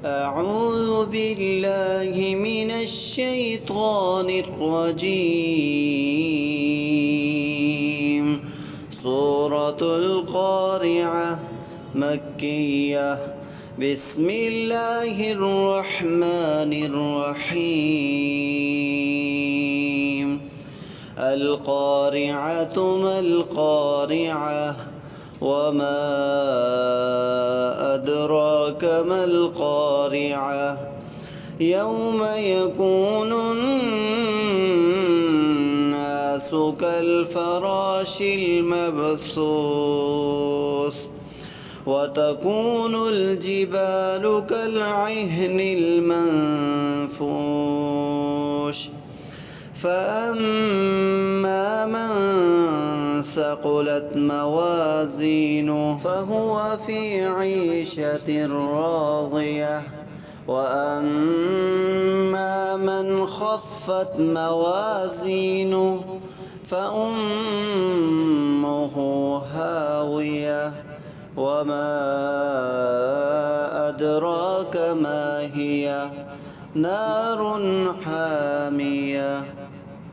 أعوذ بالله من الشيطان الرجيم. سورة القارعة مكية. بسم الله الرحمن الرحيم. القارعة ما القارعة وما أدراك ما القارعة يوم يكون الناس كالفراش المبثوث وتكون الجبال كالعهن المنفوش فأما من ثقلت موازينه فهو في عيشة راضية وأما من خفت موازينه فأمه هاوية وما أدراك ما هي نار حامية